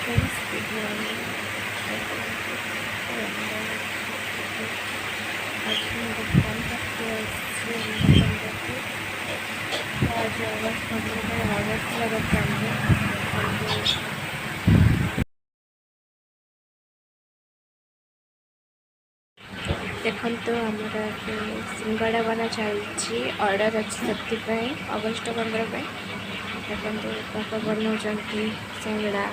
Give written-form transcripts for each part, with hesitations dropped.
Friends good morning. आज मैं दुकान करके आज अगस्त 15 अगस्त दुकान देखो तो आमर सिंगड़ा बना चलती ऑर्डर अच्छी से अगस्ट 15 देखो पापा बनाऊँ सिंगड़ा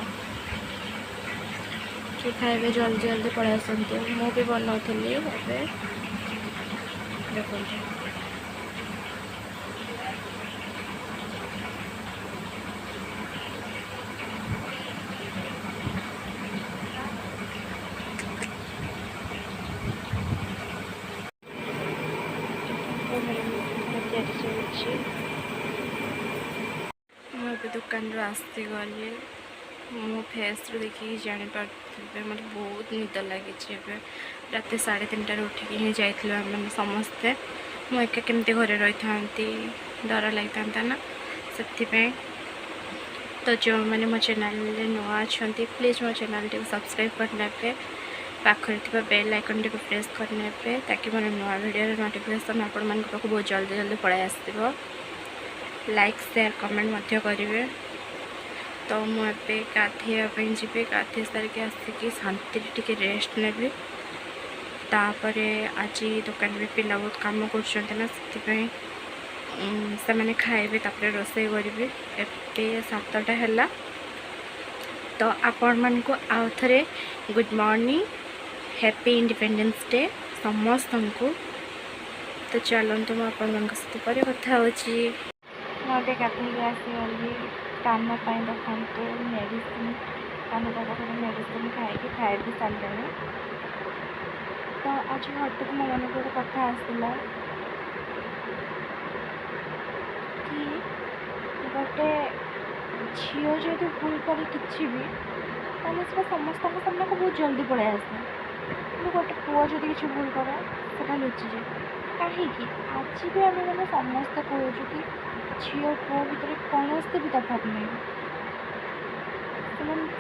कि खाए जल्दी जल्दी पड़े आसती मु भी बनाऊली देखो मुझे दुकान आसती गली मो फेस रू देखिए जापारे मतलब बहुत निद लगी रात 3:30 उठिकी ही जाइए समस्ते मु एका केमती घरे रही था डर लगी था ना से तो जो मैंने मो चैनल नुआ अच्छा प्लीज़ मो चैनल टी सब्सक्राइब करने पे पाखरे थी बेल आइकन टी प्रेस करने पे ताकि मोर नुआ वीडियो नोटिफिकेशन आपण मान बहुत जल्दी जल्दी पड़े आसो लाइक शेयर कमेंट करेंगे। तो मुझे गाधेवाई जी गाधे सारिक आसिक शांति टी रेस्ट नेबी तापर आज दुकान में पिला बहुत कम कर मैंने खाइबे तापर रोसे करी ए 7टा है। तो आपण मान को आउ थे good morning happy independence day समस्त को। तो चलते मुझे सहित पर कथा मुझे गाधे आसगली काम देखा मेडिसिन कान पाखे मेडिसिन खाई भी सारे। तो आज हठात मो मन को कथा आसला कि गोटे झील जदि भूल कर कि भी समस्त सामने को बहुत जल्दी पड़े आसे कि गोटे पुओ जब किसी भूल करे से लुचि जाए कहीं आज भी आम मैंने समस्ते कहूँ कि झील पुओ भितर कौन भी तफात नहीं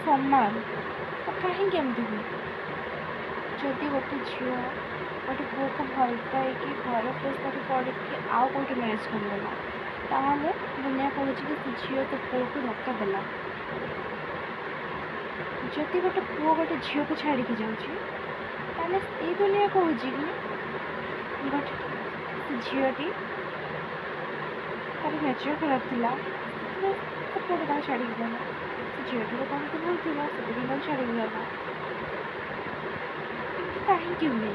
सामान तो कहीं हुए जदि गोटे झील गोटे पुओ को भल पाई घर प्रेसर पड़ी आउ कौटे मैरेज करगला ताहले दुनिया कहूँ कि से झील तो पुओ को धक्का देला। जदि गोटे पुओ गोटे झील को छाड़ी जाऊँगी ये दुनिया कहूँ कि गोटे झीलटी तार नेचर खराब था पुओटा छाड़ी गला झीलटी को कौन भूल थी से छाड़ी गला कहीं हुए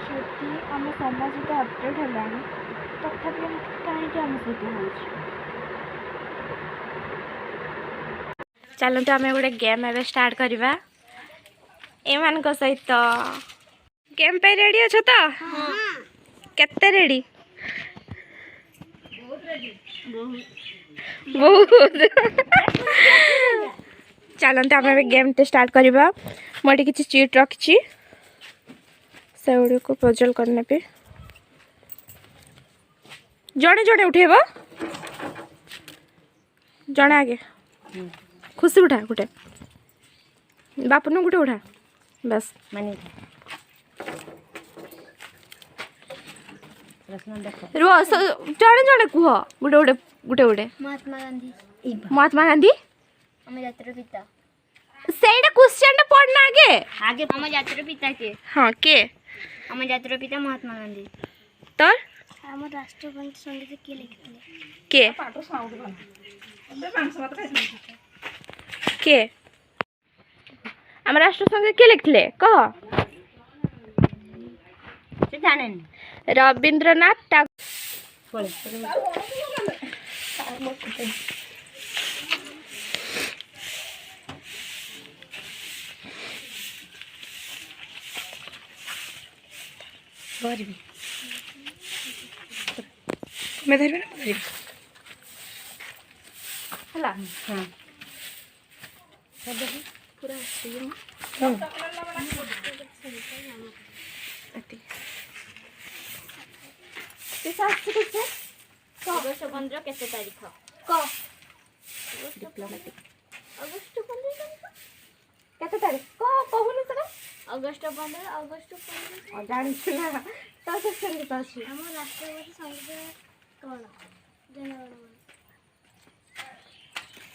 जदि आम समाज तो अपडेट है तथापि कहीं आम सहित हो चलते आम गोटे गेम एवं स्टार्ट करवा एमान सहित गेम पे रेडी अच्छे तो केते रेडी बहुत चलते आम गेम टे स्टार्ट करवा मुझे किसी चीट रखी से गुड़ी को प्रोजल करने पे जड़े जड़े उठेब जड़े आगे खुशी उठा गोटे बापन गोटे उठा बस मानी रुह जड़े जड़े कह गोटे गोटे गोटे गोटे महात्मा गांधी आम जातिर पिता सेटा क्वेश्चन पढ़ना आगे आगे आम जातिर पिता के हाँ के आम जातिर पिता महात्मा गांधी तर आम राष्ट्रपति संगीत किए लिखिले के के आम राष्ट्र संगीत किए लिखले कह रविंद्रनाथ टैगोर मैं धरबे ना धरबे हला हां पूरा सीम अगस्त 15 केते तारीख क डिप्लोमेटिक अगस्ट 15 केते तारीख कहूनु सेटा अगस्ट 15 अगस्ट 15 जानिछु ना तो क्वेश्चन के पास हम राष्ट्रपति संगीत कौन जनगण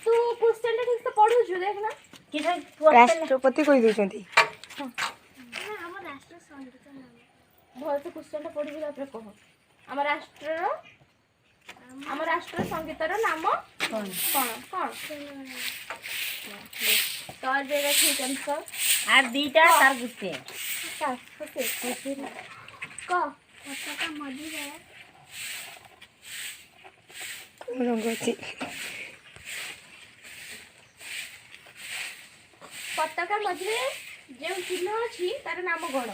तू क्वेश्चन ठीक से पढु छु देख ना कि राष्ट्रपति कोई देछंती हम राष्ट्र संगीत नाम भल से क्वेश्चन पढिबि तापर कह हम राष्ट्र संगीतर नाम कौन तो देगा ठीक आंसर আর দুইটা তার গুতে पताका मझिरे रंग अछि पताका मझिरे जे चिन्ह अछि तार नाम कोन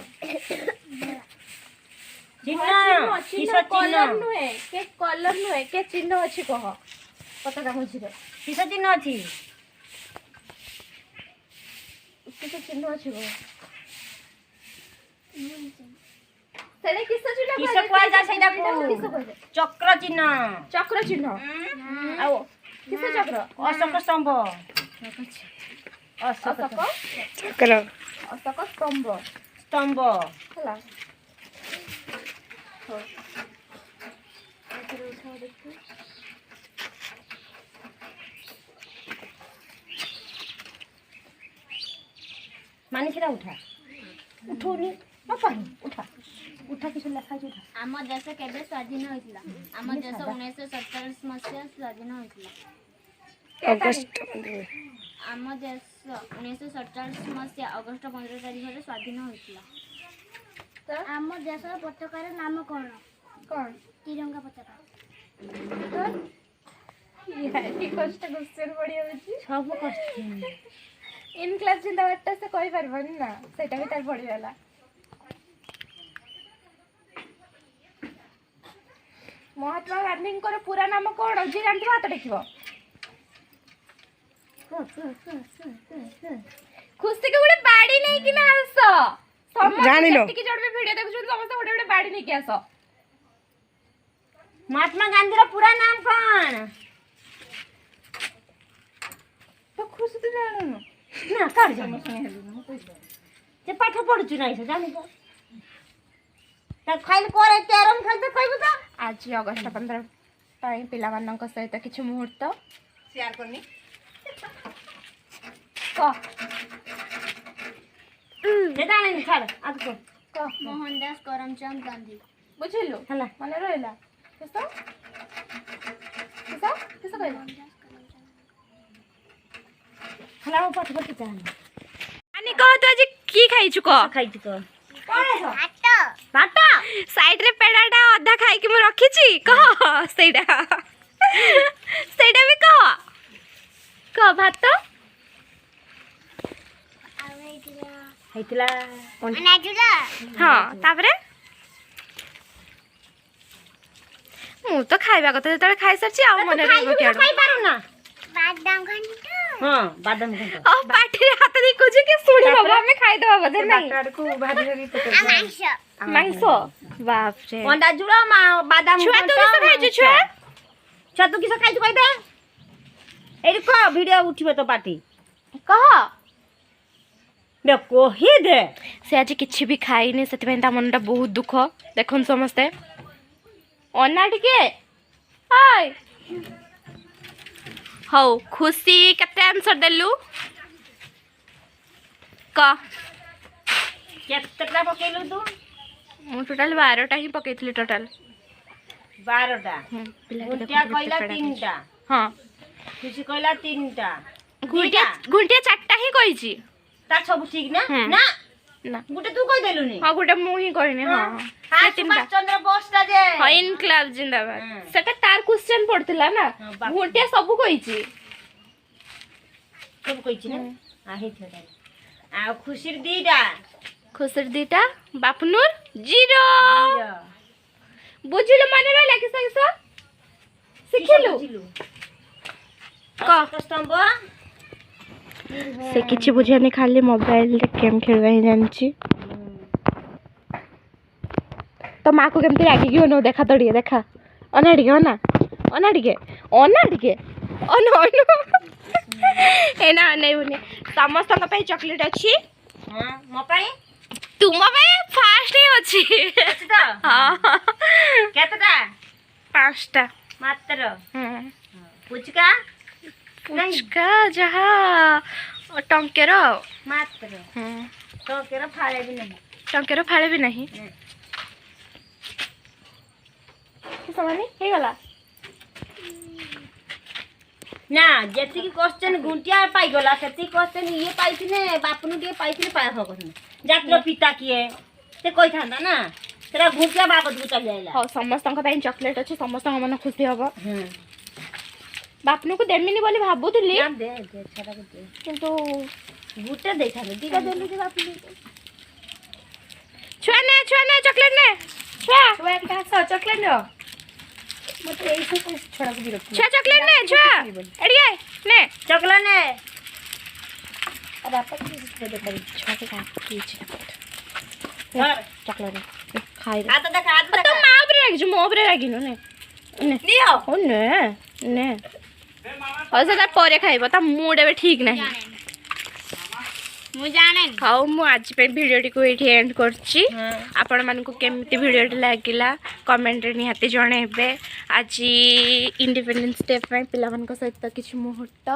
चिन्ह कलर नुहे के चिन्ह अछि कह पताका मझिरे কিস চিহ্ন আছে किस चिन्ह अछि कह सेले किस चिन्ह কিস কয় যা সেটা কো किस कह চক্র চিহ্ন चक्र चिन्ह আও किस चक्र অশোক স্তম্ভ अशोक चक्र अशोक स्तंभ স্তম্ভ हला हो एथरे उठाओ देखो মানে সেটা উঠা উঠোনি না পানি উঠা উঠা কিছু লেখা আছে উঠা ଆମ ଦେଶ କେବେ ସ୍ୱାଧୀନ ହୋଇଥିଲା ଆମ ଦେଶ 1947 ମସିହା ସ୍ୱାଧୀନ ହୋଇଥିଲା अगस्त 15 ଆମ ଦେଶ 1947 ମସିହା ଅଗଷ୍ଟ 15 ତାରିଖରେ ସ୍ୱାଧୀନ ହୋଇଥିଲା ଆମ ଦେଶର ପତାକାର ନାମ କଣ कौन तिरंगा पताका ये कष्ट क्वेश्चन बढ़िया होची সব কষ্ট इन क्लास जिंदाबाद से कहि परबन ना सेटा भी तार पड़ी वाला महात्मा गांधी को पूरा नाम कौन जी जानथि हाथ देखिबो खुशी के गोटे बाड़ी नहीं कि ना आसो जानिलो। कि जोड़ भी वीडियो देखु समस्त गोटे गोटे बाड़ी नहीं कि आसो महात्मा गांधीर पूरा नाम कौन तो खुशी तो जानू ना काढ जानो ते पाठ पढुछु नाही से जानि त खाइल करे कैरम खेल त कहबो त आज अगस्त 15 टाइम पिला मानक सहित किछु मुहूर्त शेयर करनी कह जे जानि छाड़ आज को कह ମୋହନଦାସ କରମଚନ୍ଦ ଗାନ୍ଧୀ बुझिलु ହେଲା माने रहला किसो कहला ହେଲା ओ पाठ पढि जानि आनी कह तो आज की खाइछु कह खाइछु तो भात साइड रे पेड़ाटा अधा खाई कि मु रखी छी कह सेडा भी कह भात हैतिला हाँ तापरे मु तो खाइबा कथा जेतले खाइ सरछि आ मने रहबो केडो खाइ पारु ना ବାଦାମ ଘଣ୍ଟ हां बादाम घंट ओ पाटी रे हाथ दे कुछ के सुणी बाबा हमें खाइ दबा बदे नहीं को भारी भारी पकड़ मांसो बाप रे अंडा जुड़ा मा बादाम छुआ तू किस खाइछु छुआ छुआ तू किस खाइछु कहबे एरी को वीडियो उठिबे तो पार्टी कह बे कोही दे से आज किछि भी खाइनी सेति ता मनटा बहुत दुख देखन समस्ते अना टिके हाय हौ खुशी केते आंसर देलु क केतला पकेलु तू मु टोटल 12 टा ही पकेइथली टोटल 12 टा पिला गुंटिया कहला 3 टा हां खुशी कहला 3 टा घुंटिया 4टा ही कहिची ता सब ठीक ना हम्म। ना ना गुटे तू कह देलुनी हां गुटे मु ही कहनी हां हां सुभाष चंद्र बोस टा जे हां इनक्लाब जिंदाबाद हम्म। सेटा तार क्वेश्चन पड़तिला ना हाँ, बाप। घुंटिया सब कहिची सब कहिछि ना आ हे छटा आ खुशीर दीटा खुसर दीटा बापनुर 0 बुझिलु माने रहला कि सही सिखिलु क स्तंभ से किछि बुझानी खाली मोबाइल रे गेम खेलवा ही जानची तो माँ को केमती रागी कि नो देखा तो देखा अना टिके अना टिके अना एना अनेबुनी समस्त चॉकलेट अच्छी हां मो पाई तुम फास्ट ही अच्छी ଅଛି ତ हाँ କେତେଟା 5टा ମାତ୍ର ପୁଚକା पुचका जहा टंकेर ମାତ୍ର ତ କେର ଫାଳେ ବି ନାହିଁ टंकेर फाड़े भी नहीं समानी हे गला ନା ଯେତିକି କ୍ୱେଶ୍ଚନ ଗୁଣ୍ଟିଆ ପାଇଗଲା ସେତିକି କ୍ୱେଶ୍ଚନ ଇଏ ପାଇଥିଲେ ବାପନୁ ଟିକେ ପାଇଥିଲେ ପାଇବା କଥା ଜାତିର ପିତା କିଏ ସେ କହିଥାନ୍ତା ନା ସେଟା ଗୁଣ୍ଟିଆ ବାବଦକୁ ଚାଲି ଯାଇଲା हाँ समस्त चॉकलेट अच्छी समस्त मन खुशी हम ହୁଁ बापन को देमिनी बोली भाबुली ଦେ ଦେ ଛଡା ଦେ किंतु ଗୁଟେ ଦେଇଥାନ୍ତେ ଦିଟା ଦେଲୁ ଯେ ବାପନୁ छुआ ने चॉकलेट ने छुआ ଛୁଆ ଏଠି ଆସ ଚକଲେଟ୍ ନିଅ ମତେ ଏଇ ସବୁ ଛଡାକୁ ବି ରଖ छुआ चॉकलेट ने छुआ एड़ी आए ने ଚକଲା ନେ ବାପା କି ଦେ କରି छुआ के काटी ଧର चॉकलेट खाई ହାତ ଦେଖା ହାତ तो ଦେଖା माँ ऊपर राखी मो ऊपर राखी ने ने ନିଅ ओ ने ने और से परे खाइबो ता मूड एबे ठीक नहीं ମୁଁ ଜାଣେନି हाउ मु आज पे वीडियो को एठी एंड करछि आपण मन को केमिति वीडियो लागिला कमेंट रे निहाती जणेबे आज इंडिपेंडेंस डे पे पिला मन को सहित किछ मुहूर्त